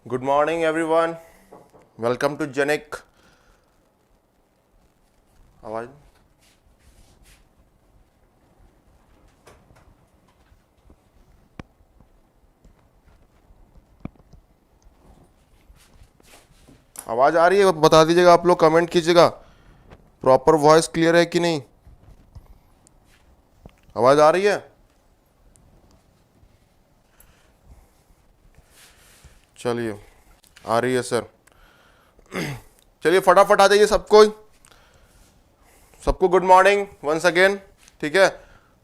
Good morning, everyone. Welcome to Janik. आवाज आवाज आ रही है? बता दीजिएगा, आप लोग कमेंट कीजिएगा। प्रॉपर वॉइस क्लियर है कि नहीं? आवाज आ रही है? चलिए, आ रही है सर। चलिए फटाफट आ जाइए सबको गुड मॉर्निंग वंस अगेन। ठीक है,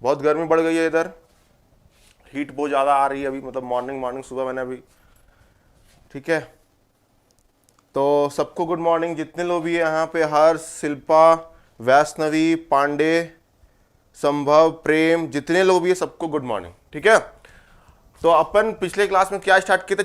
बहुत गर्मी बढ़ गई है इधर, हीट बहुत ज़्यादा आ रही है अभी, मतलब मॉर्निंग सुबह मैंने अभी। ठीक है, तो सबको गुड मॉर्निंग, जितने लोग भी हैं यहाँ पे, हर्ष, शिल्पा, वैष्णवी, पांडे, संभव, प्रेम, जितने लोग भी हैं सबको गुड मॉर्निंग। ठीक है, तो अपन पिछले क्लास में क्या स्टार्ट किए थे?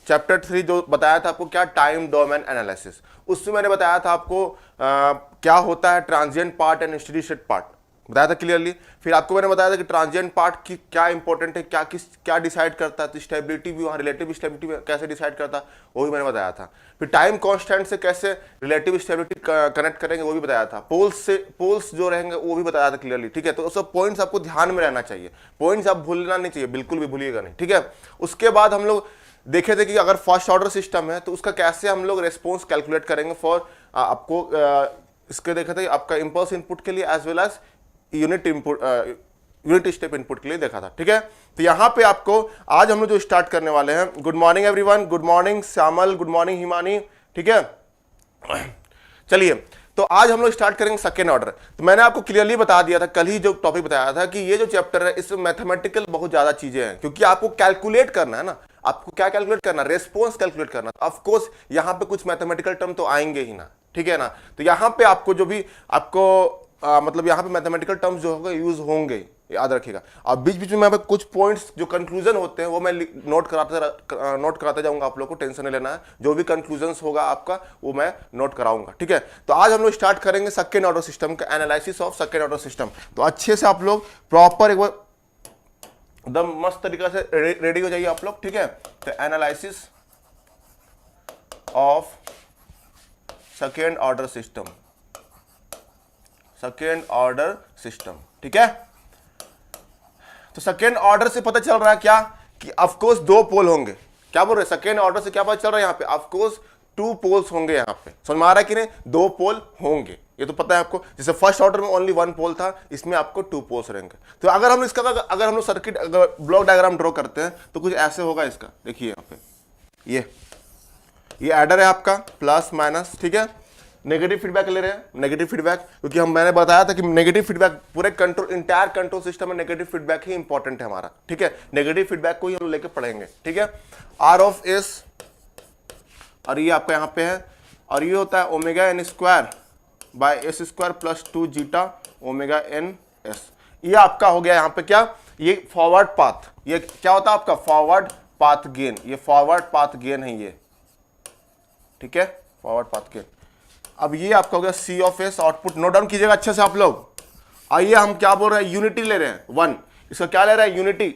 चैप्टर थ्री जो बताया था आपको, क्या टाइम डोमेन एनालिसिस। उसमें मैंने बताया था आपको क्या होता है transient part and steady state part, बताया था क्लियरली। फिर आपको मैंने बताया था कि ट्रांजिएंट पार्ट की क्या इंपॉर्टेंट है, क्या डिसाइड करता है, स्टेबिलिटी भी, वहाँ रिलेटिव स्टेबिलिटी कैसे डिसाइड करता है वो भी मैंने बताया था। फिर टाइम कांस्टेंट से कैसे रिलेटिव स्टेबिलिटी कनेक्ट करेंगे वो भी बताया था। पोल्स जो रहेंगे वो भी बताया था क्लियरली। ठीक है, तो सब पॉइंट्स आपको ध्यान में रहना चाहिए, पॉइंट्स आप भूलना नहीं चाहिए, बिल्कुल भी भूलिएगा नहीं। ठीक है, उसके बाद हम लोग देखे थे कि अगर फर्स्ट ऑर्डर सिस्टम है तो उसका कैसे हम लोग रेस्पॉन्स कैलकुलेट करेंगे फॉर आपको इसके देखे थे आपका इंपल्स इनपुट के लिए as well as unit step input के लिए देखा था। ठीक है, तो यहां पे आपको आज हम लोग जो स्टार्ट करने वाले हैं, good morning everyone, good morning Shyamal, good morning Himani. ठीक है, चलिए, तो आज हम लोग स्टार्ट करेंगे सेकेंड ऑर्डर। तो मैंने आपको क्लियरली बता दिया था, कल ही जो टॉपिक बताया था कि ये जो चैप्टर है इसमें मैथमेटिकल बहुत ज्यादा चीजें हैं, क्योंकि आपको कैलकुलेट करना है ना। आपको क्या कैलकुलेट करना? रेस्पॉन्स कैलकुलेट करना। ऑफ कोर्स यहां पे कुछ मैथमेटिकल टर्म तो आएंगे ही ना, ठीक है ना। तो यहां पे आपको जो भी आपको मतलब यहाँ पे मैथमेटिकल टर्म्स जो होगा यूज होंगे, याद रखिएगा। और बीच बीच में यहाँ पे कुछ पॉइंट्स जो कंक्लूजन होते हैं वो मैं नोट कराते जाऊंगा, आप लोग को टेंशन नहीं लेना है। जो भी कंक्लूजन्स होगा आपका वो मैं नोट कराऊंगा। ठीक है, तो आज हम लोग स्टार्ट करेंगे सेकेंड ऑर्डर सिस्टम का analysis of second order system. तो अच्छे से आप लोग प्रॉपर एक बार एकदम मस्त तरीके से रेडी हो जाइए आप लोग। ठीक है, तो analysis of second order system, second order system. ठीक है, तो सेकेंड ऑर्डर से पता चल रहा है क्या कि ऑफ कोर्स दो पोल होंगे। क्या बोल रहे हैं? सेकेंड ऑर्डर से क्या पता चल रहा है यहाँ पे? ऑफ कोर्स टू पोल्स होंगे। यहाँ पे समझ में आ रहा है कि नहीं? दो पोल होंगे, ये तो पता है आपको। जैसे फर्स्ट ऑर्डर में ओनली वन पोल था, इसमें आपको टू पोल्स रहेंगे। तो अगर हम इसका अगर हम लोग सर्किट ब्लॉक डायग्राम ड्रॉ करते हैं तो कुछ ऐसे होगा इसका। देखिए यहाँ पे ये एडर है आपका, प्लस माइनस। ठीक है, नेगेटिव फीडबैक ले रहे हैं, नेगेटिव फीडबैक, क्योंकि मैंने बताया था कि नेगेटिव फीडबैक पूरे इंटायर कंट्रोल सिस्टम में नेगेटिव फीडबैक ही इंपॉर्टेंट है हमारा। ठीक है, नेगेटिव फीडबैक को ही हम लेके पढ़ेंगे। ठीक है, आर ऑफ एस, और ये आपका यहाँ पे है, और ये होता है omega N square by S square plus 2 zeta omega N s. ये आपका हो गया यहाँ पे क्या? ये फॉरवर्ड पाथ। ये क्या होता है आपका? Forward path gain. ये फॉरवर्ड पाथ गेन है ये। ठीक है, फॉरवर्ड पाथ गेन। अब ये आपका हो गया C of S output. Note down कीजिएगा अच्छे से आप लोग। आइए, हम क्या बोल रहे हैं? यूनिटी ले रहे हैं, वन। इसका क्या ले रहा है? यूनिटी।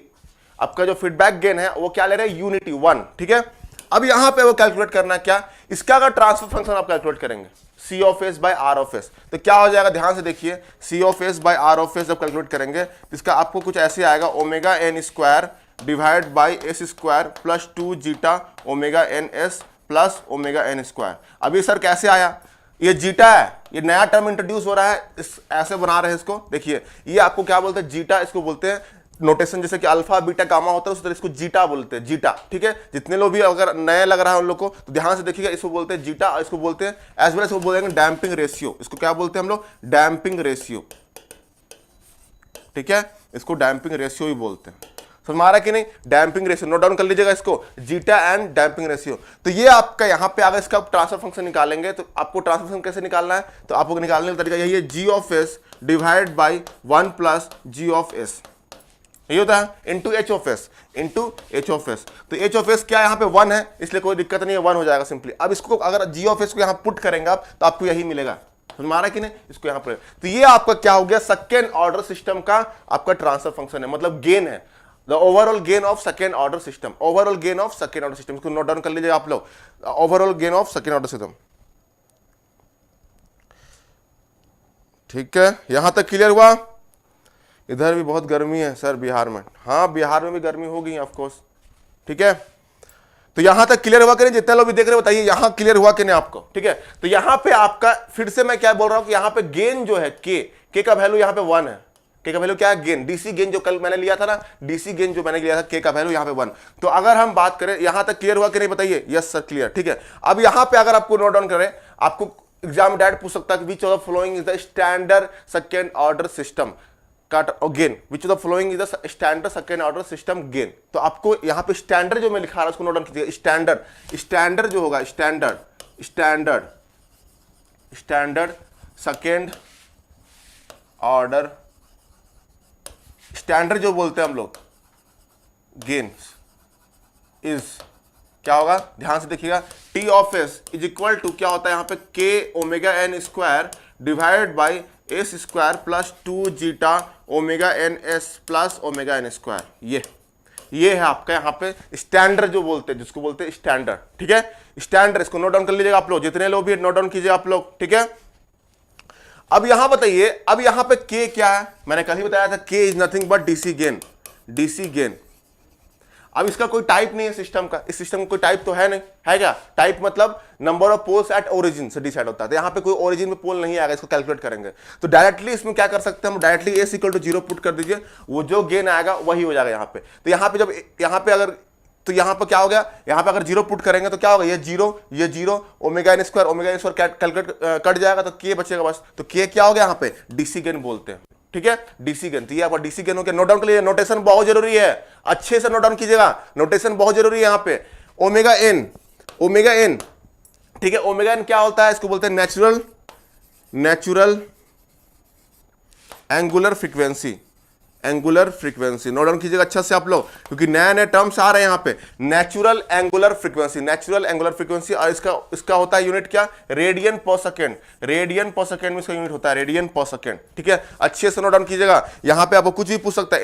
आपका जो फीडबैक गेन है वो क्या ले रहा है? Unity, one. ठीक है, अब यहां पे वो कैलकुलेट करना है क्या? इसका अगर ट्रांसफर फंक्शन आप कैलकुलेट करेंगे C of S by R of S, तो क्या हो जाएगा? ध्यान से देखिए, C of S by R of S जब कैलकुलेट करेंगे तो इसका आपको कुछ ऐसे आएगा, omega N square divide by S square plus 2 zeta omega N S plus omega N square. अब ये सर कैसे आया? ये जीटा है, ये नया टर्म इंट्रोड्यूस हो रहा है, इस ऐसे बना रहे हैं इसको। देखिए, ये आपको क्या बोलते हैं? जीटा। इसको बोलते हैं नोटेशन, जैसे कि अल्फा बीटा गामा होता है उस तरह इसको जीटा बोलते हैं, जीटा। ठीक है, जितने लोग भी अगर नए लग रहा है उन लोग को तो ध्यान से देखिएगा, इसको बोलते हैं जीटा, और इसको बोलते हैं एज वेल इसको बोलेंगे डैम्पिंग रेशियो। इसको क्या बोलते हैं हम लोग? Damping ratio. ठीक है, इसको डैम्पिंग रेशियो ही बोलते हैं। समझ में आ रहा है कि नहीं? डैम्पिंग रेशियो, नोट डाउन कर लीजिएगा इसको, जीटा एंड डैम्पिंग रेशियो। तो ये आपका यहाँ पे अगर इसका ट्रांसफर फंक्शन निकालेंगे तो आपको ट्रांसफर फंक्शन कैसे निकालना है? तो आपको निकालने का तरीका यही है, G of S divide by 1 plus G of S. ये होता है into H of S, into H of S. तो एच ऑफ एस क्या यहाँ पे? 1 है, इसलिए कोई दिक्कत नहीं है, 1 हो जाएगा सिंपली। अब इसको अगर जी ऑफ एस को यहाँ पुट करेंगे आप तो आपको यही मिलेगा। समझ में आ रहा है कि नहीं? इसको यहाँ पर, तो ये आपका क्या हो गया? सेकेंड ऑर्डर सिस्टम का आपका ट्रांसफर फंक्शन है, मतलब गेन है। The overall gain of second order system, overall gain of second order system, इसको नोट डाउन कर लीजिए आप लोग, overall gain of second order system. ठीक है, यहां तक क्लियर हुआ? इधर भी बहुत गर्मी है सर बिहार में, हाँ बिहार में भी गर्मी होगी ऑफ कोर्स। ठीक है, तो यहां तक क्लियर हुआ कि नहीं? जितने लोग भी देख रहे बताइए यहां क्लियर हुआ कि नहीं आपको? ठीक है, तो यहां पे आपका फिर से मैं क्या बोल रहा हूं कि यहां पे गेन जो है के का वैल्यू यहां पे 1 है। के का वैल्यू क्या है? गेन, डीसी गेन जो कल मैंने लिया था ना, डीसी गेन जो मैंने लिया था, के का वैल्यू यहां पे 1। तो अगर हम बात करें यहां तक क्लियर हुआ कि नहीं बताइए? Yes sir clear. ठीक है, अब यहां पे अगर आपको नोट डाउन करें, आपको एग्जाम डायरेक्ट पूछ सकता है कि which of the following is the standard second order system gain, which of the following is the standard second order system gain. तो आपको यहां पे स्टैंडर्ड जो मैं लिखा रहा हूं उसको नोट डाउन कीजिए। स्टैंडर्ड जो होगा, स्टैंडर्ड सेकेंड ऑर्डर, स्टैंडर्ड जो बोलते हैं हम लोग गेन इज क्या होगा? ध्यान से देखिएगा, T of S is equal to क्या होता है यहां पे? K omega N square divide by S square plus 2 zeta omega N S plus omega N square. ये है आपका यहाँ पे स्टैंडर्ड जो बोलते हैं, जिसको बोलते हैं स्टैंडर्ड। ठीक है, स्टैंडर्ड, इसको नोट डाउन कर लीजिएगा आप लोग, जितने लोग भी नोट डाउन कीजिए आप लोग। ठीक है, अब यहां बताइए, अब यहां पे के क्या है? मैंने कल ही बताया था के is nothing but DC gain. अब इसका कोई टाइप नहीं है सिस्टम का, इस सिस्टम का कोई टाइप तो है नहीं, है क्या? टाइप मतलब number of poles at origin से डिसाइड होता है। तो यहाँ पे कोई ओरिजिन में पोल नहीं आएगा, इसको कैलकुलेट करेंगे तो डायरेक्टली इसमें क्या कर सकते हैं हम? Directly s equal to 0 put कर दीजिए, वो जो गेन आएगा वही हो जाएगा यहाँ पे। तो यहाँ पे जब यहाँ पे अगर, तो यहाँ पे क्या हो गया? यहाँ पे अगर 0 पुट करेंगे तो क्या होगा? ये zero omega N square calculate cut जाएगा तो के बचेगा बस। तो के क्या हो गया यहाँ पे? डीसी गेन बोलते हैं। ठीक है, डीसी गेन। तो ये आपका डीसी गेन हो गया। नोट डाउन कर लीजिए, नोटेशन बहुत जरूरी है, अच्छे से नोट डाउन कीजिएगा, नोटेशन बहुत जरूरी है यहाँ पे। ओमेगा एन, ठीक है, ओमेगा एन क्या होता है? इसको बोलते हैं natural angular frequency. Note down कीजिएगा अच्छा से आप लोग, क्योंकि नए नए टर्म्स आ रहे हैं यहाँ पे। नेचुरल एंगुलर फ्रीक्वेंसी, और इसका होता है यूनिट क्या? रेडियन पर सेकेंड में इसका यूनिट होता है रेडियन पर सेकेंड। ठीक है, अच्छे से नोट डाउन कीजिएगा। यहाँ पे आपको कुछ भी पूछ सकता है,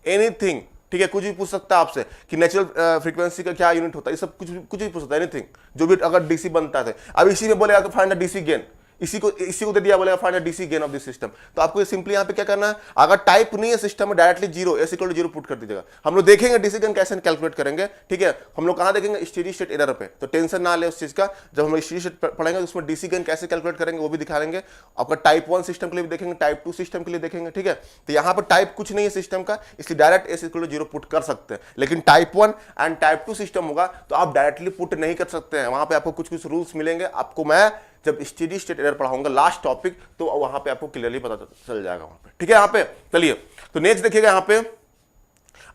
एनीथिंग। ठीक है, कुछ भी पूछ सकता है आपसे कि नेचुरल फ्रीक्वेंसी का क्या यूनिट होता है, ये सब कुछ भी पूछ सकता है, एनीथिंग जो भी अगर डीसी बनता है। अब इसी में बोलेगा फाइंड द डीसी गेन, इसी को दे दिया, बोलेगा find the DC gain of this system. तो आपको सिंपली यहाँ पे क्या करना है? अगर टाइप नहीं है सिस्टम में, directly 0 s equal to 0 put कर दीजिएगा। हम लोग देखेंगे डीसी गेन कैसे कैलकुलेट करेंगे। ठीक है, हम लोग कहाँ देखेंगे? स्टेडी स्टेट एरर पे। तो टेंशन ना ले उस चीज का, जब हम स्टेडी स्टेट पढ़ेंगे उसमें डीसी गेन कैसे कैलकुलेट करेंगे वो भी दिखा देंगे। आपका टाइप 1 सिस्टम के लिए भी देखेंगे, टाइप 2 सिस्टम के लिए देखेंगे। ठीक है, तो यहाँ पर टाइप कुछ नहीं है सिस्टम का, इसलिए direct s equal to 0 put कर सकते हैं। लेकिन टाइप 1 एंड टाइप 2 सिस्टम होगा तो आप डायरेक्टली पुट नहीं कर सकते हैं। वहां पे आपको कुछ रूल्स मिलेंगे, आपको मैं जब स्टेडी स्टेट एरर पढ़ाऊंगा लास्ट टॉपिक, तो वहां पे आपको क्लियरली पता चल जाएगा वहां पे। ठीक है, यहाँ पे चलिए, तो नेक्स्ट देखिएगा यहाँ पे।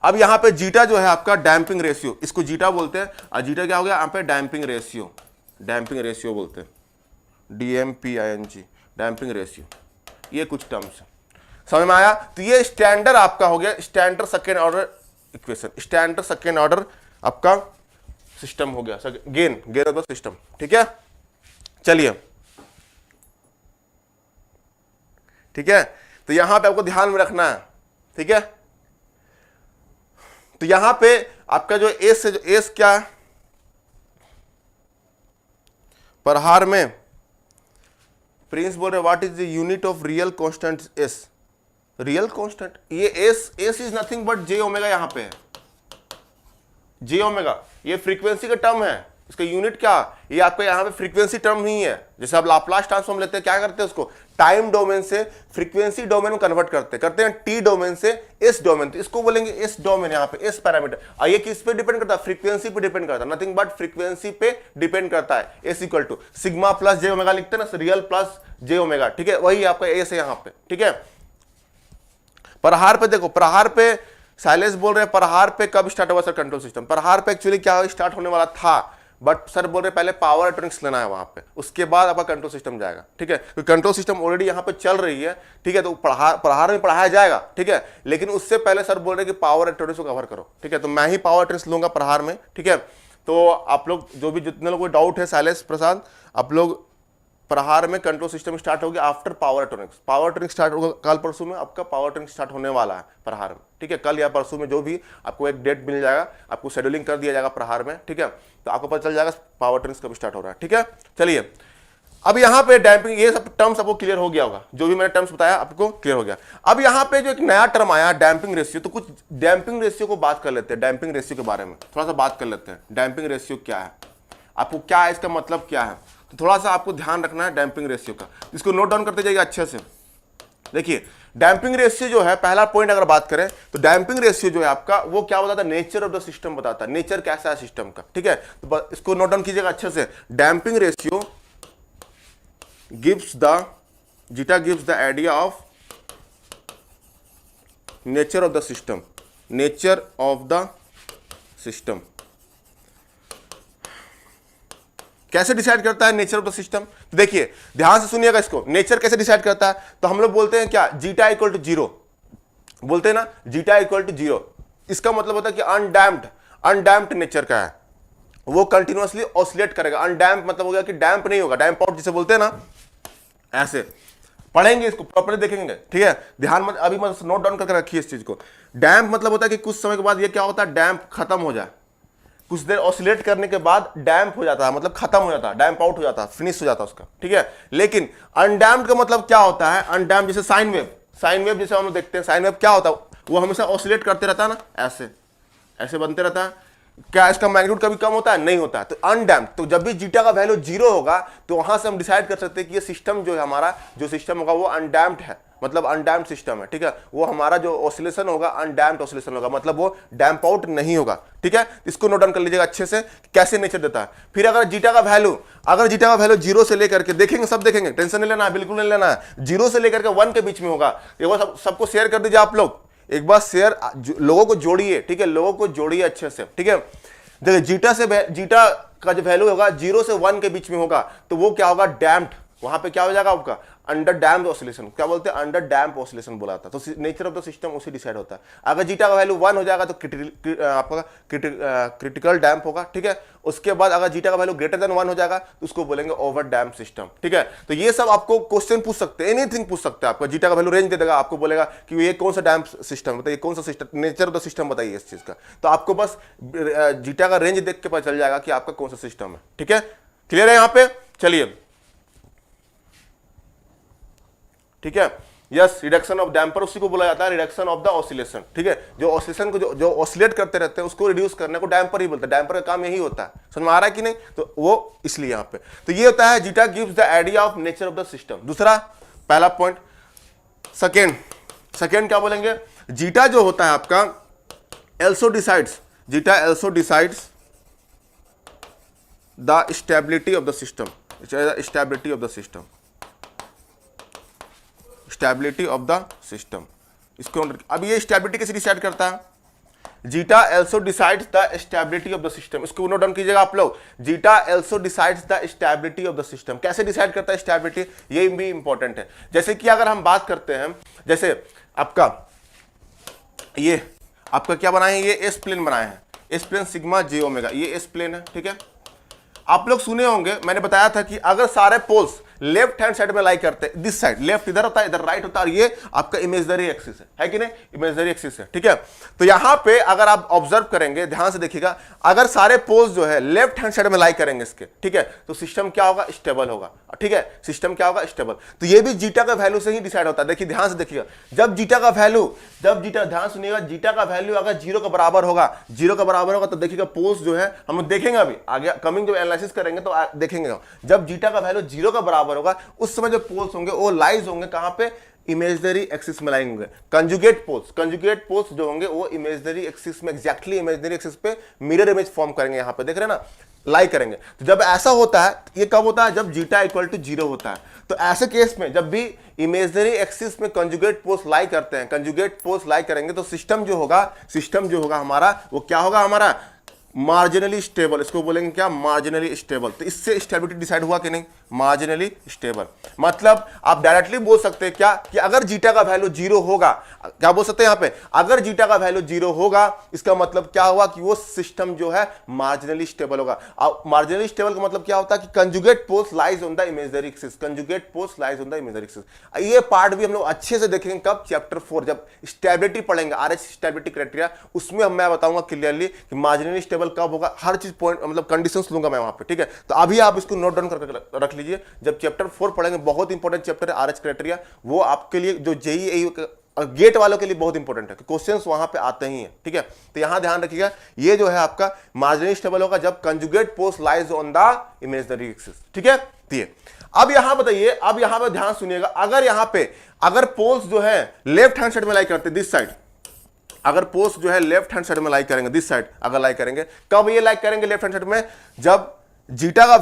अब यहाँ पे जीटा जो है आपका डैम्पिंग रेशियो, इसको जीटा बोलते हैं। और जीटा क्या हो गया यहाँ पे? डैम्पिंग रेशियो बोलते हैं, DMPING, डैम्पिंग रेशियो। ये कुछ टर्म्स है, समझ में आया? तो ये स्टैंडर्ड आपका हो गया, standard second order equation, standard second order आपका सिस्टम हो गया, गेन ऑफ द सिस्टम। ठीक है, चलिए, ठीक है, तो यहां पे आपको ध्यान में रखना है। ठीक है, तो यहां पे आपका जो एस है, जो एस क्या है? प्रहार में प्रिंस बोल रहे what is the unit of real constant S? Real constant, ये S is nothing but J omega. यहां पे जे ओमेगा ये फ्रीक्वेंसी का टर्म है, इसका यूनिट क्या? ये आपका यहाँ पे फ्रीक्वेंसी टर्म नहीं है। जैसे आप लाप्लास ट्रांसफॉर्म लेते हैं, क्या करते हैं? उसको टाइम डोमेन से फ्रीक्वेंसी डोमेन में कन्वर्ट करते हैं टी डोमेन से एस डोमेन। तो इसको बोलेंगे एस डोमेन, यहाँ पे एस पैरामीटर। और ये किस पे डिपेंड करता है? फ्रीक्वेंसी पे डिपेंड करता है, नथिंग बट फ्रीक्वेंसी पे डिपेंड करता है। S equal to sigma plus j omega लिखते हैं ना, रियल प्लस जे ओमेगा। ठीक है, वही आपका एस है यहाँ पे। ठीक है, प्रहार पे देखो, प्रहार पे साइलेंस बोल रहे हैं, प्रहार पे कब स्टार्ट हुआ सर कंट्रोल सिस्टम? प्रहार पे एक्चुअली क्या स्टार्ट होने वाला था, बट सर बोल रहे पहले पावर इलेक्ट्रॉनिक्स लेना है वहां पे, उसके बाद आपका कंट्रोल सिस्टम जाएगा। ठीक है, तो कंट्रोल सिस्टम ऑलरेडी यहाँ पे चल रही है। ठीक है, तो प्रहार में पढ़ाया जाएगा। ठीक है, लेकिन उससे पहले सर बोल रहे कि पावर इलेक्ट्रॉनिक्स को कवर करो। ठीक है, तो मैं ही पावर इलेक्ट्रॉनिक्स लूंगा प्रहार में। ठीक है, तो आप लोग जो भी जितने लोगों को डाउट है, शैलेश प्रसाद, आप लोग प्रहार में कंट्रोल सिस्टम स्टार्ट हो गया after power electronics. Power electronics start होगा कल परसों में, आपका पावर इलेक्ट्रॉनिक्स स्टार्ट होने वाला है प्रहार में, ठीक है। कल या परसों में जो भी आपको एक डेट मिल जाएगा, आपको शेड्यूलिंग कर दिया जाएगा प्रहार में, ठीक है। तो आपको पता चल जाएगा पावर इलेक्ट्रॉनिक्स कब स्टार्ट हो रहा है, ठीक है। चलिए अब यहाँ पे डैम्पिंग, ये सब टर्म्स आपको क्लियर हो गया होगा, जो भी मैंने टर्म्स बताया आपको क्लियर हो गया। अब यहाँ पे जो एक नया टर्म आया डैम्पिंग रेशियो, तो कुछ डैम्पिंग रेशियो को बात कर लेते हैं, डैम्पिंग रेशियो के बारे में थोड़ा सा बात कर लेते हैं। डैम्पिंग रेशियो क्या है, आपको क्या है, इसका मतलब क्या है, तो थोड़ा सा आपको ध्यान रखना है डैम्पिंग रेशियो का, इसको नोट डाउन करते जाइएगा अच्छे से। देखिए डैम्पिंग रेशियो जो है, पहला पॉइंट अगर बात करें तो डैम्पिंग रेशियो जो है आपका, वो क्या बताता है, नेचर ऑफ द सिस्टम बताता है, नेचर कैसा है सिस्टम का, ठीक है। तो इसको नोट डाउन कीजिएगा अच्छे से। Damping ratio gives the zeta gives the idea of nature of the system, nature of the system। कैसे डिसाइड करता है नेचर ऑफ द सिस्टम, तो देखिए ध्यान से सुनिएगा इसको, नेचर कैसे डिसाइड करता है, तो हम लोग बोलते हैं क्या, जीटा इक्वल टू 0 बोलते हैं ना, जीटा इक्वल टू 0, इसका मतलब होता है कि अनडैम्प्ड, अनडैम्प्ड नेचर का है, वो कंटिन्यूअसली ऑसिलेट करेगा। अनडैम्प मतलब हो गया कि डैम्प नहीं होगा, डैम्प आउट जिसे बोलते हैं ना, ऐसे पढ़ेंगे इसको प्रॉपर्ली देखेंगे, ठीक है। ध्यान मत, अभी मत नोट डाउन करके रखिए इस चीज को। डैम्प मतलब होता है कि कुछ समय के बाद ये क्या होता है, डैम्प खत्म हो जाए, कुछ देर ऑसिलेट करने के बाद डैम्प हो जाता है, मतलब खत्म हो जाता है, डैम्प आउट हो जाता है, फिनिश हो जाता है उसका, ठीक है। लेकिन अनडैम्प्ड का मतलब क्या होता है, अनडैम्प्ड जैसे साइन वेव, साइन वेव जैसे हम लोग देखते हैं, साइन वेव क्या होता है, वो हमेशा ऑसिलेट करते रहता है ना, ऐसे ऐसे बनते रहता है, क्या इसका मैग्नीट्यूड कभी कम होता है, नहीं होता है। तो अनडैम्प्ड, तो जब भी जीटा का वैल्यू 0 होगा तो वहां से हम डिसाइड कर सकते हैं कि ये सिस्टम जो है हमारा, जो सिस्टम होगा वो अनडैम्प्ड है, मतलब अनडैम्प्ड सिस्टम है, ठीक है। वो हमारा जो ऑसिलेशन होगा अनडैम्प्ड ऑसिलेशन होगा, मतलब वो डैम्प आउट नहीं होगा, ठीक है। इसको नोट डाउन कर लीजिएगा अच्छे से, कैसे नेचर देता है। फिर अगर जीटा का वैल्यू, अगर जीटा का वैल्यू 0 से लेकर के, देखेंगे सब देखेंगे, टेंशन नहीं लेना है, बिल्कुल नहीं लेना है, 0 से लेकर के 1 के बीच में होगा। एक बार सबको शेयर कर दीजिए आप लोग, एक बार शेयर, लोगों को जोड़िए, ठीक है, लोगों को जोड़िए अच्छे से, ठीक है। देखिए जीटा का जो वैल्यू होगा 0 से 1 के बीच में होगा, तो वो क्या होगा, डैम्प्ड, वहां पे क्या हो जाएगा आपका, अंडर डैम्प्ड ऑसिलेशन, क्या बोलते हैं, अंडर डैम्प ऑसिलेशन बोला था। तो नेचर ऑफ द सिस्टम उसी डिसाइड होता है। अगर जीटा का वैल्यू 1 हो जाएगा तो आपका क्रिटिकल डैम्प होगा, ठीक है। उसके बाद अगर जीटा का वैल्यू ग्रेटर देन 1 हो जाएगा तो उसको बोलेंगे ओवर डैम्प सिस्टम, ठीक है। तो ये सब आपको क्वेश्चन पूछ सकते हैं, एनीथिंग पूछ सकते हैं, आपका जीटा का वैल्यू रेंज दे देगा, आपको बोलेगा कि ये कौन सा डैम्प सिस्टम बताइए, कौन सा system, nature of the system बताइए इस चीज का। तो आपको बस जीटा का रेंज देख के पता चल जाएगा कि आपका कौन सा सिस्टम है, ठीक है। क्लियर है यहाँ पे, चलिए ठीक है। यस, रिडक्शन ऑफ डैम्पर उसी को बोला जाता है, रिडक्शन ऑफ द ऑसिलेशन, ठीक है। जो ऑसिलेशन को जो ऑसिलेट करते रहते हैं उसको रिड्यूस करने को डैम्पर ही बोलते हैं, डैम्पर का काम यही होता है। समझ में आ रहा है कि नहीं, तो वो इसलिए यहाँ पे, तो ये होता है zeta gives the idea of nature of the system. दूसरा, पहला पॉइंट। सेकेंड क्या बोलेंगे, जीटा जो होता है आपका also decides, zeta also decides the stability of the system, stability of the system, stability of the system. इसको अब ये स्टेबिलिटी कैसे डिसाइड करता है, zeta also decides the stability of the system. इसको नोट डाउन कीजिएगा आप लोग, zeta also decides the stability of the system. कैसे डिसाइड करता है स्टेबिलिटी, ये भी इंपॉर्टेंट है। जैसे कि अगर हम बात करते हैं, जैसे आपका ये आपका क्या बनाए हैं, ये एस प्लेन बनाए हैं, एस प्लेन सिग्मा जे ओमेगा, ये एस प्लेन है, ठीक है। आप लोग सुने होंगे, मैंने बताया था कि अगर सारे पोल्स लेफ्ट हैंड साइड में लाई करते हैं, दिस साइड लेफ्ट इधर होता है, इधर राइट होता है, और ये आपका इमेजिनरी एक्सिस है कि नहीं, इमेजिनरी एक्सिस है, ठीक है। तो यहां पे अगर आप ऑब्जर्व करेंगे, ध्यान से देखिएगा, अगर सारे पोल्स जो है लेफ्ट हैंड साइड में लाई करेंगे इसके, ठीक है, तो सिस्टम क्या होगा, स्टेबल होगा, ठीक है, सिस्टम क्या होगा, स्टेबल। तो ये भी जीटा का वैल्यू से ही डिसाइड होता है। देखिए ध्यान से देखिएगा, जब जीटा का वैल्यू, जब जीटा, ध्यान सुनिएगा, जीटा का वैल्यू अगर 0 के बराबर होगा, 0 के बराबर होगा, तो देखिएगा पोल्स जो है, हम देखेंगे अभी आगे कमिंग जो एनालिसिस करेंगे तो देखेंगे, जब जीटा का वैल्यू 0 के बराबर होगा उस समय जो पोल्स होंगे वो लाइज होंगे कहां पे, इमेजिनरी एक्सिस में लाइन होंगे। कंजुगेट पोल्स जो होंगे वो इमेजिनरी एक्सिस में, एग्जैक्टली इमेजिनरी एक्सिस पे मिरर इमेज फॉर्म करेंगे, यहां पे देख रहे हैं ना, लाई करेंगे। तो जब ऐसा होता है, ये कब होता है, जब जीटा इक्वल टू 0 होता है। तो ऐसे केस में जब भी इमेजिनरी एक्सिस में कंजुगेट पोल्स लाई करते हैं, कंजुगेट पोल्स लाई करेंगे, तो सिस्टम जो होगा हमारा, वो क्या होगा, हमारा मार्जिनली स्टेबल, इसको बोलेंगे क्या, मार्जिनली स्टेबल। तो इससे स्टेबिलिटी डिसाइड हुआ कि नहीं, मार्जिनली स्टेबल। मतलब आप डायरेक्टली बोल सकते हैं क्या कि अगर जीटा का वैल्यू 0 होगा, क्या बोल सकते हैं यहां पे, अगर जीटा का वैल्यू 0 होगा इसका मतलब क्या हुआ कि वो सिस्टम जो है मार्जिनली स्टेबल होगा। अब मार्जिनली स्टेबल का मतलब क्या होता है कि conjugate poles lies on the imaginary axis, conjugate poles lies on the imaginary axis. ये पार्ट भी हम लोग अच्छे से देखेंगे कब, चैप्टर 4 जब स्टेबिलिटी पढ़ेंगे, आरएच स्टेबिलिटी क्राइटेरिया, उसमें मैं बताऊंगा क्लियरली कि मार्जिनली स्टेबल कब होगा, हर चीज पॉइंट मतलब कंडीशंस लूंगा मैं वहां पे, ठीक है। तो अभी आप इसको नोट डाउन करके रख लीजिए, जब चैप्टर 4 पढ़ेंगे, बहुत इंपॉर्टेंट चैप्टर है आरएच क्राइटेरिया, वो आपके लिए जो जेईई गेट वालों के लिए बहुत इंपॉर्टेंट है, क्वेश्चंस वहां पे आते ही हैं, ठीक है। तो यहां ध्यान रखिएगा, ये जो है आपका मार्जिनली स्टेबल होगा जब conjugate poles lies on the imaginary axis, ठीक है। अब यहां बताइए, अब यहां पे ध्यान सुनिएगा, अगर यहां पे अगर पोल्स जो है लेफ्ट हैंड साइड में लाई करते, दिस साइड, अगर पोल्स जो है लेफ्ट हैंड साइड में लाई करेंगे, दिस साइड अगर लाई करेंगे, कब ये लाई करेंगे लेफ्ट हैंड साइड में, जब जीटा का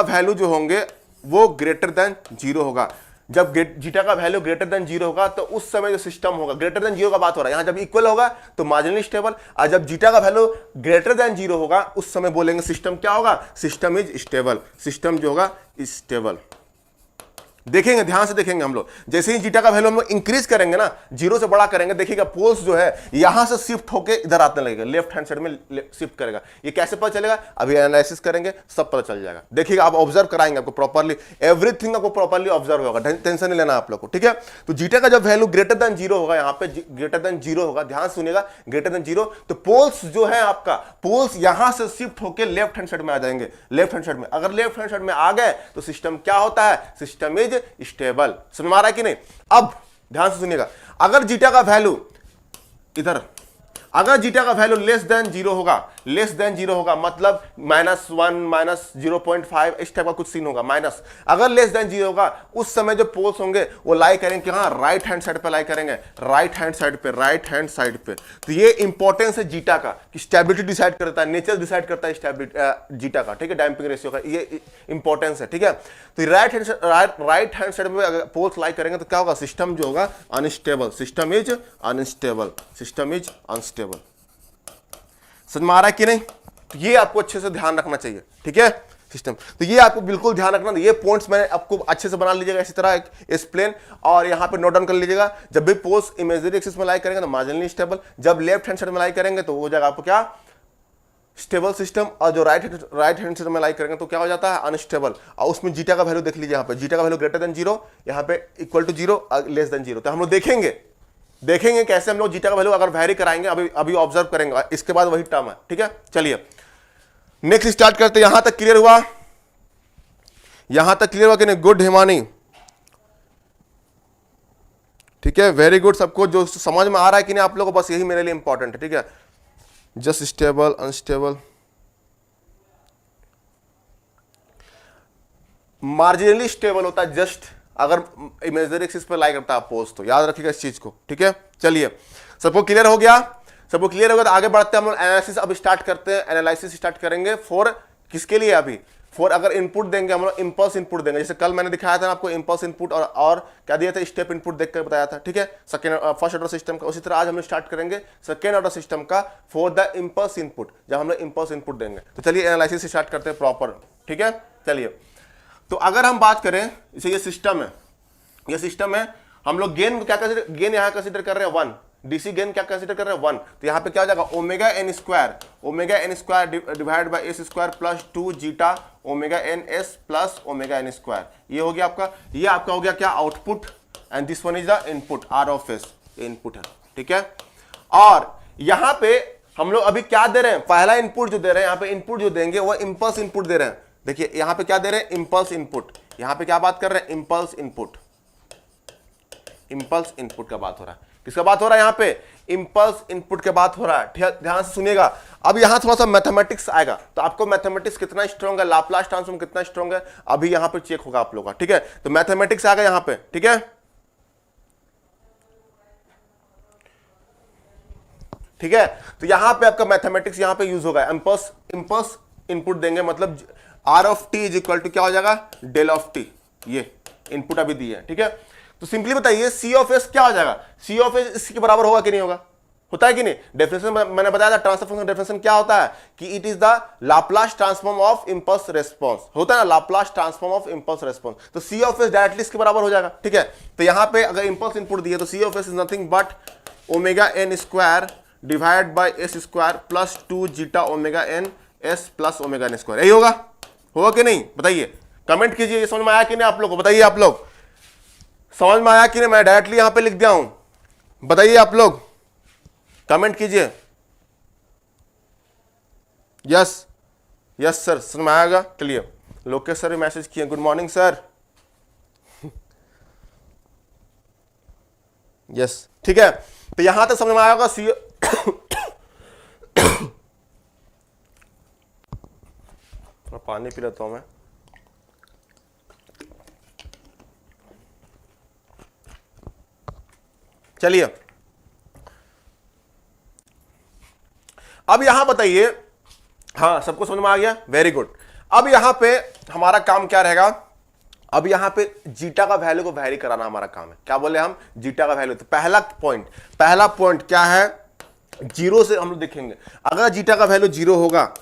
वैल्यू जो होंगे वो ग्रेटर देन 0 होगा। जब जीटा का वैल्यू ग्रेटर देन 0 होगा तो उस समय जो सिस्टम होगा, ग्रेटर देन 0 का बात हो रहा है, यहां जब इक्वल होगा तो मार्जिनली स्टेबल, और जब जीटा का वैल्यू ग्रेटर देन 0 होगा उस समय बोलेंगे सिस्टम क्या होगा, सिस्टम इज स्टेबल, सिस्टम जो होगा स्टेबल। देखेंगे, ध्यान से देखेंगे हम लोग, जैसे ही जीटा का वैल्यू हम लोग इंक्रीज करेंगे ना, 0 से बड़ा करेंगे, देखिएगा पोल्स जो है यहां से शिफ्ट होके इधर आने लगेगा, लेफ्ट हैंड साइड में शिफ्ट करेगा। ये कैसे पता चलेगा, अभी एनालिसिस करेंगे सब पता चल जाएगा। देखिएगा, आप ऑब्जर्व कराएंगे, आपको प्रॉपर्ली एवरीथिंग आपको प्रॉपर्ली ऑब्जर्व होगा, टेंशन नहीं लेना आप लोग को, ठीक है। तो जीटा का जब वैल्यू ग्रेटर देन 0 होगा, यहाँ पे ग्रेटर देन 0 होगा, ध्यान सुनिएगा, ग्रेटर देन 0, तो पोल्स जो है आपका, पोल्स यहां से शिफ्ट होके लेफ्ट हैंड साइड में आ जाएंगे, लेफ्ट हैंड साइड में। अगर लेफ्ट हैंड साइड में आ गए तो सिस्टम क्या होता है, सिस्टम इज स्टेबल। समझ में आ रहा है कि नहीं। अब ध्यान से सुनिएगा, अगर जीटा का वैल्यू इधर, अगर जीटा का वैल्यू लेस देन 0 होगा, लेस देन 0 होगा मतलब -1 -0.5 इस टाइप का कुछ सीन होगा, माइनस। अगर लेस देन 0 होगा उस समय जो पोल्स होंगे वो लाई करेंगे हाँ, राइट हैंड साइड पे लाई करेंगे, राइट हैंड साइड पे, राइट हैंड साइड पे। तो ये इंपॉर्टेंस है जीटा का, कि स्टेबिलिटी डिसाइड करता है, नेचर डिसाइड करता है स्टेबिलिटी जीटा का, ठीक है, डैम्पिंग रेशियो का, ये इंपॉर्टेंस है, ठीक है। तो राइट हैंड साइड में अगर पोल्स लाई करेंगे तो क्या होगा, सिस्टम जो होगा unstable, system is unstable, system is unstable. समझ में आ रहा है कि नहीं। तो ये आपको अच्छे से ध्यान रखना चाहिए, ठीक है, सिस्टम। तो ये आपको बिल्कुल ध्यान रखना, ये पॉइंट्स मैंने आपको अच्छे से बना लीजिएगा इसी तरह एक प्लेन, और यहां पे नोट डाउन कर लीजिएगा। जब भी पोल्स इमेजिनरी एक्सिस में लाई करेंगे तो मार्जिनली स्टेबल, जब लेफ्ट हैंड साइड में लाई करेंगे तो वो जाएगा आपको क्या, स्टेबल सिस्टम, और जो राइट हैंड साइड में लाई करेंगे तो क्या हो जाता है, अनस्टेबल। और उसमें जीटा का वैल्यू देख लीजिए, यहाँ पे जीटा का वैल्यू ग्रेटर देन 0, यहाँ पे इक्वल टू 0, लेस देन 0। तो हम लोग देखेंगे कैसे हम लोग जीटा का वैल्यू अगर वैरी कराएंगे, अभी ऑब्जर्व करेंगे, इसके बाद वही टर्म है, ठीक है। चलिए नेक्स्ट स्टार्ट करते हैं। यहां तक क्लियर हुआ, यहां तक क्लियर हुआ कि नहीं, गुड हिमानी, ठीक है, वेरी गुड। सबको जो समझ में आ रहा है कि नहीं आप लोगों को, बस यही मेरे लिए इंपॉर्टेंट है, ठीक है। Just stable, unstable, marginally stable होता है जस्ट अगर इमेजिनरी एक्सिस पे लाई करता है पोल्स, तो याद रखिएगा इस चीज को, ठीक है। चलिए सबको क्लियर हो गया, सबको क्लियर हो गया तो आगे बढ़ते हैं हम लोग, एनालिसिस अब स्टार्ट करते हैं। एनालिसिस स्टार्ट करेंगे फॉर किसके लिए, अभी फॉर अगर इनपुट देंगे हम लोग, इंपल्स इनपुट देंगे, जैसे कल मैंने दिखाया था आपको इंपल्स इनपुट और क्या दिया था, स्टेप इनपुट देखकर बताया था, ठीक है, सेकंड फर्स्ट ऑर्डर सिस्टम का। उसी तरह आज हम स्टार्ट करेंगे सेकंड ऑर्डर सिस्टम का फॉर द इंपल्स इनपुट, जब हम लोग इंपल्स इनपुट देंगे। तो चलिए एनालिसिस स्टार्ट करते हैं प्रॉपर, ठीक है। चलिए तो अगर हम बात करें, इसे ये सिस्टम है, ये सिस्टम है, हम लोग गेन क्या कंसीडर, गेन यहां कंसीडर कर रहे हैं 1, डीसी गेन क्या कंसीडर कर रहे हैं 1। तो यहां पे क्या हो जाएगा, omega N square divide by S square plus 2 zeta omega N S plus omega N square. ये हो गया आपका, ये आपका हो गया क्या, output, and this one is the input, R of s input है, ठीक है। और यहां पे हम लोग अभी क्या दे रहे हैं, पहला इनपुट जो दे रहे हैं, यहां पे इनपुट जो देंगे वो इंपल्स इनपुट दे रहे हैं। देखिए यहां पे क्या दे रहे हैं, इंपल्स इनपुट, यहां पे क्या बात कर रहे हैं, इंपल्स इनपुट, इंपल्स इनपुट का बात हो रहा है, किसका बात हो रहा है, यहां पे इंपल्स इनपुट के बात हो रहा है। ध्यान से सुनिएगा, अब यहां थोड़ा सा मैथमेटिक्स आएगा, तो आपको मैथमेटिक्स कितना स्ट्रांग है, लाप्लास ट्रांसफॉर्म कितना स्ट्रांग है, अभी यहां पे चेक होगा आप लोगों का, ठीक है। तो मैथमेटिक्स आएगा यहां पे, ठीक है, ठीक है। तो यहां पे आपका मैथमेटिक्स यहां पे यूज होगा, इंपल्स इनपुट देंगे, मतलब R of T is equal to क्या हो जाएगा, डेल ऑफ टी, ये इनपुट अभी दिए है, ठीक है। तो सिंपली बताइए सी ऑफ एस क्या हो जाएगा, सी ऑफ एस इसके बराबर होगा कि नहीं होगा, होता है कि नहीं? डेफिनेशन मैंने बताया था ट्रांसफर फंक्शन डेफिनेशन क्या होता है कि it is the Laplace transform of impulse response, होता है ना Laplace transform of impulse response. तो सी ऑफ एस डायरेक्टली इसके बराबर हो जाएगा, ठीक है। तो यहां पे अगर इंपल्स इनपुट दिए तो C of S is nothing but omega N square divide by S square plus 2 zeta omega N S plus omega N square. यही होगा कि नहीं? बताइए, कमेंट कीजिए। ये समझ में आया कि नहीं आप लोग को? बताइए, आप लोग समझ में आया कि नहीं? मैं डायरेक्टली यहां पे लिख दिया हूं, बताइए आप लोग, कमेंट कीजिए। यस यस सर, समझ में आएगा? चलिए, लोकेश सर भी मैसेज किए, गुड मॉर्निंग सर। यस, ठीक है। तो यहां तक समझ में आएगा। सी थोड़ा पानी पी लेता हूं मैं। चलिए, अब यहां बताइए, हाँ सबको समझ में आ गया, वेरी गुड। अब यहां पे हमारा काम क्या रहेगा? अब यहां पे जीटा का वैल्यू को वैरी कराना हमारा काम है। क्या बोले हम? जीटा का वैल्यू। तो पहला पॉइंट क्या है? जीरो से हम लोग देखेंगे। अगर जीटा का वैल्यू जीरो होगा,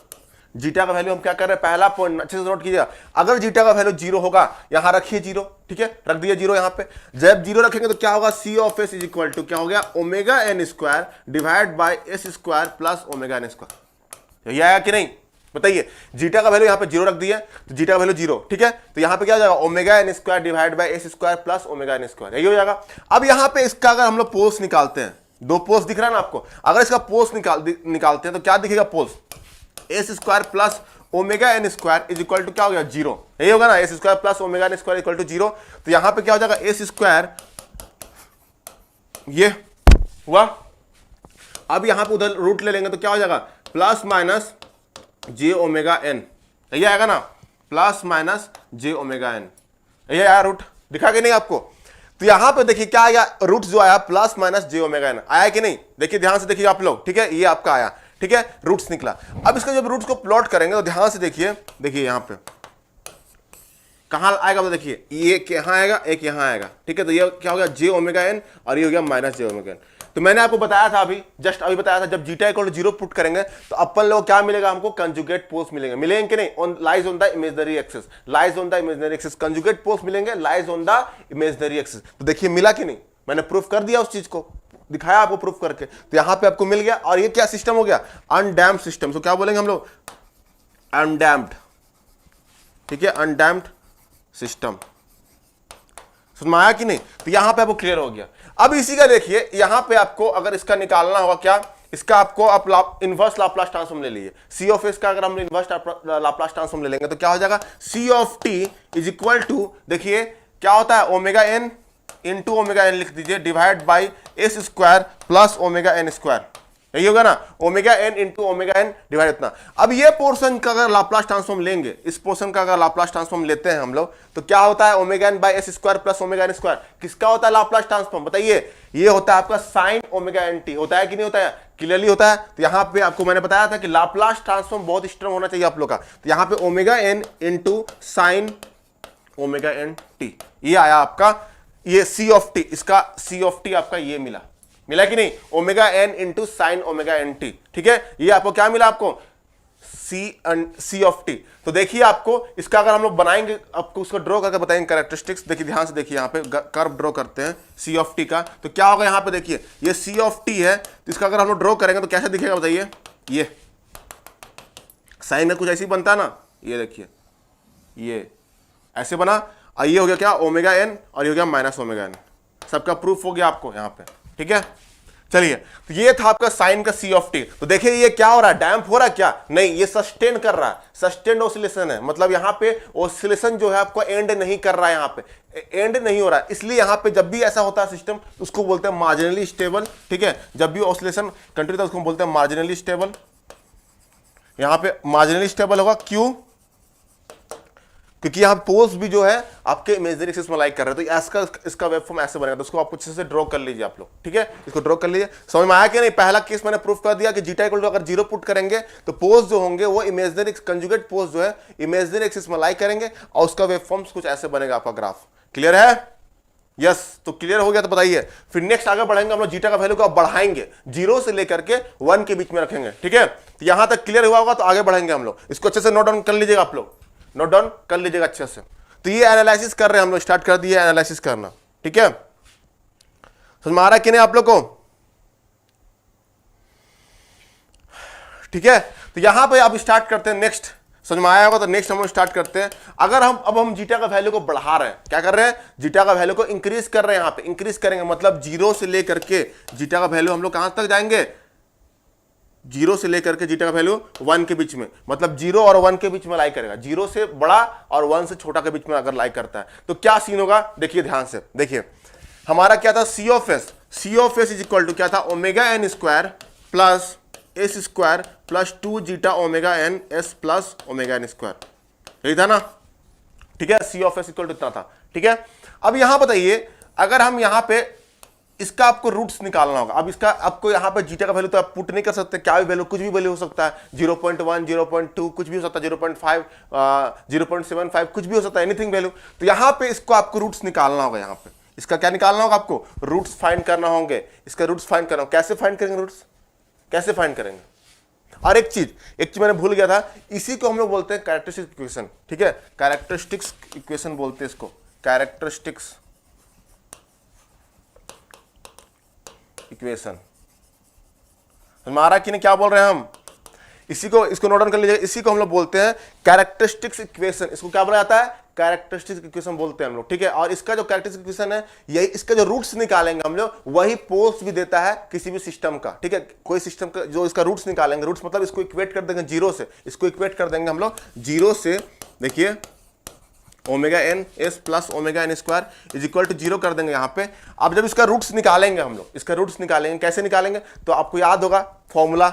जीटा का वैल्यू हम क्या कर रहे हैं? पहला पॉइंट अच्छे से नोट कीजिएगा। अगर जीटा का वैल्यू जीरो होगा, यहां रखिए जीरो, ठीक है, रख दिए जीरो यहां पे। जब जीरो रखेंगे तो क्या होगा? C of S is equal to क्या हो गया? Omega N square divide by S square plus omega N square. यही आया कि नहीं? बताइए, जीटा का वैल्यू यहां पे जीरो रख दिया, तो जीटा का वैल्यू जीरो, ठीक है। तो यहां पे क्या हो जाएगा? Omega N square divide by S square plus omega N square, यही हो जाएगा। अब यहां पे इसका अगर हम लोग पोल्स निकालते हैं, दो पोल्स दिख रहा है ना आपको, अगर इसका पोल्स निकालते हैं तो क्या दिखेगा? Poles s square plus omega N square is equal to क्या हो गया? जीरो, यही होगा ना, s square plus omega N square equal to zero. तो यहां पे क्या हो जाएगा? एस स्क्वायर, ये हुआ। अब यहां पे उधर रूट ले लेंगे तो क्या हो जाएगा? Plus minus J omega N, यही आएगा ना, plus minus J omega N, यही आया रूट, दिखा कि नहीं आपको? तो यहां पे देखिए क्या आया? रूट जो आया plus minus J omega N, आया कि नहीं? देखिए, ध्यान से देखिए आप लोग, ठीक है, ये आपका आया, ठीक है, रूट्स निकला। अब इसका जब रूट्स को प्लॉट करेंगे तो ध्यान से देखिए, यहां पे कहां आएगा? तो देखिए, ये यहां आएगा, एक यहां आएगा, ठीक है। तो ये क्या हो गया? जे ओमेगा एन, और ये हो गया माइनस जे ओमेगा एन। तो मैंने आपको बताया था अभी, जस्ट अभी बताया था, जब zeta equal to zero put करेंगे तो अपन लोग क्या मिलेगा? हमको कंजुगेट पोल्स मिलेंगे कि नहीं? On lies on the imaginary axis, lies on the imaginary axis, conjugate poles मिलेंगे lies on the imaginary axis. तो देखिए मिला कि नहीं? मैंने प्रूफ कर दिया, उस चीज को दिखाया आपको प्रूफ करके। तो यहां पे आपको मिल गया। और ये क्या सिस्टम हो गया? Undamped system. तो क्या बोलेंगे हम लोग? अनडैम्प्ड, ठीक है, अनडैम्प्ड सिस्टम। समझ में आया कि नहीं? तो यहां पे आपको क्लियर हो गया। अब इसी का देखिए, यहां पे आपको अगर इसका निकालना होगा क्या, इसका आपको आप इनवर्स लाप्लास ट्रांसफॉर्म ले लीजिए। सी ऑफ एस का अगर हम इनवर्स लाप्लास ट्रांसफॉर्म ले लेंगे तो क्या हो जाएगा? C of T is equal to, देखिए क्या होता है, omega N into omega N लिख दीजिए, divide by S square plus omega N square, यही होगा ना, omega N into omega N divide इतना। अब ये पोर्शन का अगर लाप्लास ट्रांसफॉर्म लेंगे, इस पोर्शन का अगर लाप्लास ट्रांसफॉर्म लेते हैं हम लोग, तो क्या होता है? Omega n by S square plus omega N square. किसका होता है लाप्लास ट्रांसफॉर्म? बताइए। ये होता है आपका साइन ओमेगा एन टी। होता है कि नहीं होता है? क्लियरली होता है। तो यहां पे आपको मैंने बताया था कि लाप्लास ट्रांसफॉर्म बहुत स्ट्रांग होना चाहिए आप लोग का। तो यहां पे omega N into sine omega n t, ये आया आपका, ये सी ऑफ टी, इसका सी ऑफ टी आपका ये मिला कि नहीं? Omega N into sine omega n t, ठीक है। ये आपको क्या मिला? आपको सी ऑफ टी। तो देखिए आपको इसका अगर हम लोग बनाएंगे, आपको उसको ड्रॉ करके बताएंगे कैरेक्टरिस्टिक्स। देखिए ध्यान से देखिए, यहाँ पे कर्व ड्रॉ करते हैं सी ऑफ टी का, तो क्या होगा? यहाँ पे देखिए, ये सी ऑफ टी है, तो इसका अगर हम लोग ड्रॉ करेंगे तो कैसे दिखेगा बताइए? ये साइन में कुछ ऐसी बनता है ना, ये देखिए, ये ऐसे बना, और ये हो गया क्या? ओमेगा एन, और ये हो गया माइनस ओमेगा एन। सबका प्रूफ हो गया आपको यहाँ पे, ठीक है। चलिए, तो ये था आपका साइन का सी ऑफ टी। तो देखिए ये क्या हो रहा है? डैम्प हो रहा है क्या? नहीं, ये सस्टेन कर रहा है, सस्टेन्ड ऑसिलेशन है। मतलब यहाँ पे ऑसिलेशन जो है आपको एंड नहीं कर रहा है, यहाँ पे एंड नहीं हो रहा है। इसलिए यहाँ पे जब भी ऐसा होता है सिस्टम, उसको बोलते हैं मार्जिनली स्टेबल, ठीक है। जब भी ऑसिलेशन कंटिन्यू होता है उसको बोलते हैं मार्जिनली स्टेबल। यहाँ पे मार्जिनली स्टेबल होगा, क्यों? क्योंकि यहाँ पोल्स भी जो है आपके इमेजिनरी एक्सिस में लाइक कर रहे हैं। तो इसका वेब फॉर्म ऐसे बनेगा। तो उसको आप अच्छे से ड्रॉ कर लीजिए आप लोग, ठीक है। इसको ड्रॉ कर लीजिए। समझ में आया कि नहीं? पहला केस मैंने प्रूफ कर दिया कि जीटा इक्वल टू अगर जीरो पुट करेंगे तो पोल्स जो होंगे वो इमेजिनरी कंजुगेट पोल्स जो है इमेजिनरी एक्सिस में लाइक करेंगे, और उसका वेब फॉर्म कुछ ऐसे बनेगा आपका ग्राफ। क्लियर है? यस, तो क्लियर हो गया तो बताइए। फिर नेक्स्ट आगे बढ़ेंगे हम लोग, जीटा का वैल्यू को अब बढ़ाएंगे, 0 से लेकर के 1 के बीच में रखेंगे, ठीक है। तो यहां तक क्लियर हुआ होगा, तो आगे बढ़ेंगे हम लोग। इसको अच्छे से नोट डाउन कर लीजिएगा, आप लोग नोट डाउन कर लीजिएगा अच्छे से। तो ये एनालिसिस कर रहे हैं हम लोग, स्टार्ट कर दिए एनालिसिस करना, ठीक है। समझ में आ रहा है कि नहीं आप लोग को? ठीक है, तो यहां पे अब स्टार्ट करते हैं नेक्स्ट। समझ में आया होगा, तो नेक्स्ट हम लोग स्टार्ट करते हैं। अगर हम जीटा का वैल्यू को बढ़ा रहे हैं, क्या कर रहे हैं, जीटा का वैल्यू को इंक्रीज कर रहे हैं। यहां पे इंक्रीज करेंगे मतलब 0 से लेकर के जीटा का वैल्यू हम लोग कहां तक जाएंगे, 0 से लेकर के जीटा का वैल्यू 1 के बीच में, मतलब 0 और 1 के बीच में लाइक करेगा। 0 से बड़ा और 1 से छोटा के बीच में अगर लाइक करता है तो क्या सीन होगा, देखिए ध्यान से। देखिए हमारा क्या था, C of S is equal to क्या था, omega N square plus S square plus 2 zeta omega N S plus omega N square, यही था ना, ठीक है। C of S equal to इतना था, ठीक है। अब यहां बताइए, अगर हम यहां पे इसका आपको रूट्स निकालना होगा। अब इसका आपको यहां पे जीटा का वैल्यू तो आप पुट नहीं कर सकते, क्या भी वैल्यू, कुछ भी वैल्यू हो सकता है, 0.1 0.2 कुछ भी हो सकता है, 0.5 0.75 कुछ भी हो सकता है, एनीथिंग वैल्यू। तो यहां पे इसको आपको रूट्स निकालना होगा। यहां पे इसका क्या निकालना होगा, आपको रूट्स फाइंड करना होंगे। इसका रूट्स फाइंड करना होगा। कैसे फाइंड करेंगे रूट्स, कैसे फाइंड करेंगे? और एक चीज मैंने भूल गया था, इसी को हम लोग बोलते हैं कैरेक्टरिस्टिक इक्वेशन, ठीक है। कैरेक्टरिस्टिक्स इक्वेशन बोलते हैं इसको, कैरेक्टरिस्टिक्स इक्वेशन। हमारा कि नहीं, क्या बोल रहे हैं हम, इसको नोट डाउन कर लीजिए। इसी को हम लोग बोलते हैं कैरेक्टरिस्टिक्स इक्वेशन। इसको क्या बोला जाता है, कैरेक्टरिस्टिक्स इक्वेशन बोलते हैं हम लोग, ठीक है। और इसका जो कैरेक्टरिस्टिक इक्वेशन है, यही इसका जो रूट्स निकालेंगे हम लोग, वही पोल्स भी देता है किसी भी सिस्टम का, ठीक है। कोई सिस्टम का जो इसका रूट्स निकालेंगे, रूट्स मतलब इसको इक्वेट कर देंगे 0 से, इसको इक्वेट कर देंगे हम लोग 0 से, देखिए omega N S plus omega N square is equal to 0 कर देंगे यहाँ पे। अब जब इसका रूट्स निकालेंगे हम लोग, इसका रूट्स निकालेंगे, कैसे निकालेंगे, तो आपको याद होगा फॉर्मूला,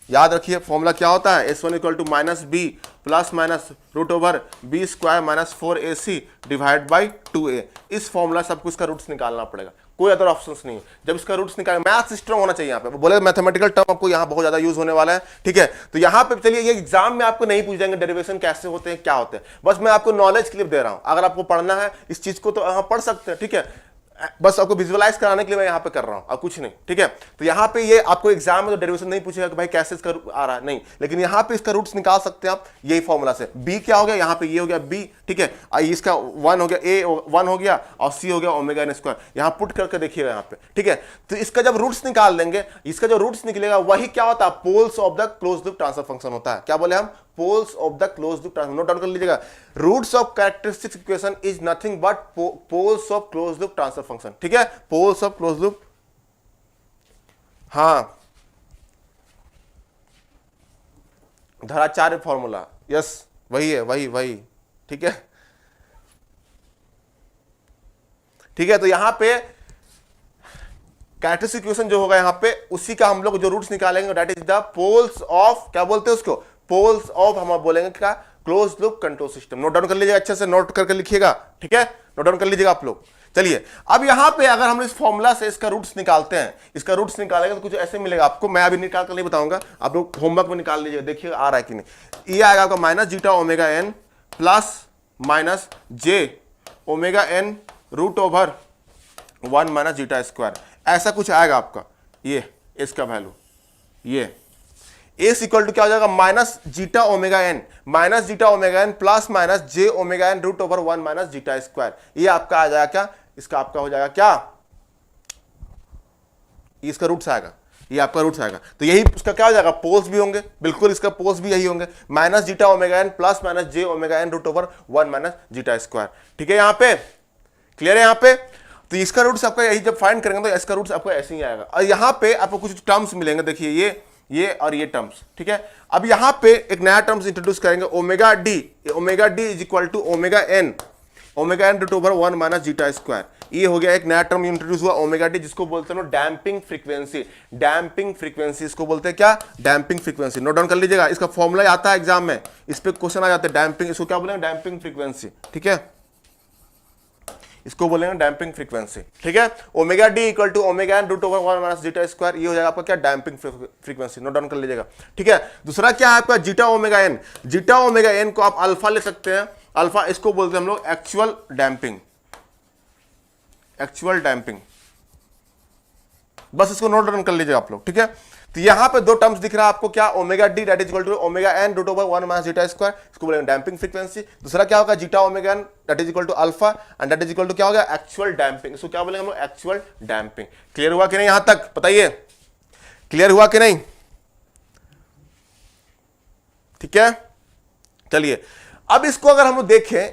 याद रखिए फॉर्मूला क्या होता है, S1 equal to minus B plus minus root over B square minus 4AC divide by 2A। इस फॉर्मूला से आपको इसका रूट्स निकालना पड़ेगा, कोई अदर ऑप्शंस नहीं है। जब इसका रूट्स निकाल, मैथ्स स्ट्रांग होना चाहिए। यहाँ पे बोले मैथमेटिकल टर्म आपको यहाँ बहुत ज्यादा यूज होने वाला है, ठीक है। तो यहाँ पे चलिए, ये एग्जाम में आपको नहीं पूछ जाएंगे डेरिवेशन कैसे होते हैं, क्या होते हैं, बस मैं आपको नॉलेज के लिए दे रहा हूँ। अगर आपको पढ़ना है इस चीज को तो यहाँ पढ़ सकते हैं, ठीक है। बस आपको विजुअलाइज कराने के लिए मैं यहाँ पे कर रहा हूँ, और कुछ नहीं, ठीक है। तो यहाँ पे ये आपको एग्जाम में तो डेरिवेशन नहीं पूछेगा कि भाई कैसे इसका आ रहा है, नहीं, लेकिन यहाँ पे इसका रूट्स निकाल सकते हैं आप यही फॉर्मूला से। बी क्या हो गया, यहाँ पे ये हो गया बी, ठीक है। इसका 1 हो गया, ए 1 हो गया, और सी हो गया ओमेगा एन स्क्वायर। यहाँ पुट करके देखिएगा यहाँ पे, ठीक है। तो इसका जब रूट्स निकाल देंगे, इसका जो रूट्स निकलेगा वही क्या होता है, poles of the closed loop transfer function होता है। क्या बोले हम, poles of the closed loop transfer. Note down कर लीजिएगा, roots of characteristics equation is nothing but poles of closed loop transfer function, ठीक है। पोल्स ऑफ क्लोज्ड लूप, हाँ, धराचार्य फॉर्मूला, यस वही है, वही, ठीक है, ठीक है। तो यहां पे कैरेक्टरिस्टिक इक्वेशन जो होगा यहाँ पे, उसी का हम लोग जो रूट्स निकालेंगे, that is the poles of, क्या बोलते हैं उसको, पोल्स ऑफ, हम बोलेंगे क्या, close loop control system. Note down कर लीजिएगा, अच्छे से नोट करके लिखिएगा, ठीक है, नोट डाउन कर लीजिएगा आप लोग। चलिए अब यहां पे अगर हम इस फॉर्मूला से इसका रूट्स निकालते हैं, इसका रूट्स निकालेंगे तो कुछ ऐसे मिलेगा आपको, मैं अभी निकाल कर नहीं बताऊंगा, आप लोग होमवर्क में निकाल लीजिएगा, देखिए आ रहा है कि नहीं। ये आएगा आपका minus zeta omega N plus minus J omega N root over 1 minus zeta square, ऐसा कुछ आएगा आपका। ये इसका वैल्यू, ये एस इक्वल टू क्या हो जाएगा, minus zeta omega N plus minus J omega N root over 1 minus zeta square. ये आपका आ जाएगा क्या, इसका आपका हो जाएगा क्या, इसका रूट्स आएगा, ये आपका रूट्स आएगा। तो यही उसका क्या हो जाएगा, पोल्स भी होंगे, बिल्कुल इसका पोल्स भी यही होंगे, minus zeta omega N plus minus J omega N root over 1 minus zeta square, ठीक है। यहां पे क्लियर है, यहां पे तो इसका रूट्स आपका यही जब फाइंड करेंगे तो इसका रूट्स आपको ऐसे ही आएगा। और यहां पे आपको कुछ टर्म्स मिलेंगे, देखिए ये और ये टर्म्स, ठीक है। अब यहां पे एक नया टर्म्स इंट्रोड्यूस करेंगे, omega d is equal to omega N root over 1 minus zeta square. ये हो गया एक नया टर्म इंट्रोड्यूस हुआ, ओमेगा डी, जिसको बोलते हैं डैम्पिंग फ्रीक्वेंसी, इसको बोलते हैं क्या, डैम्पिंग फ्रीक्वेंसी। नोट डाउन कर लीजिएगा, इसका फॉर्मूला आता है एग्जाम में, इस पे क्वेश्चन आ जाते हैं, डैम्पिंग, इसको क्या बोलेंगे, डैम्पिंग फ्रीक्वेंसी, ठीक है, इसको बोलेंगे डैम्पिंग फ्रीक्वेंसी, ठीक है। Omega d equal to omega N root over 1 minus zeta square, ये हो जाएगा आपका क्या, डैम्पिंग फ्रीक्वेंसी। नोट डाउन कर लीजिएगा, ठीक है। दूसरा क्या है आपका, जीटा ओमेगा एन को आप अल्फा ले सकते हैं, अल्फा इसको बोलते हैं हम लोग एक्चुअल डैम्पिंग, एक्चुअल डैम्पिंग। बस इसको नोट डाउन कर लीजिए आप लोग, ठीक है। तो यहां पे दो टर्म्स दिख रहा है आपको, क्या, omega d that is equal to omega N root over 1 minus zeta square, इसको बोलेंगे डैम्पिंग फ्रीक्वेंसी। दूसरा क्या होगा, zeta omega n that is equal to alpha and that is equal to क्या होगा, एक्चुअल डैम्पिंग। इसको क्या बोलेंगे हम लोग, एक्चुअल डैम्पिंग। क्लियर हुआ कि नहीं, यहां तक बताइए, क्लियर हुआ कि नहीं? ठीक है, चलिए अब इसको अगर हम लोग देखें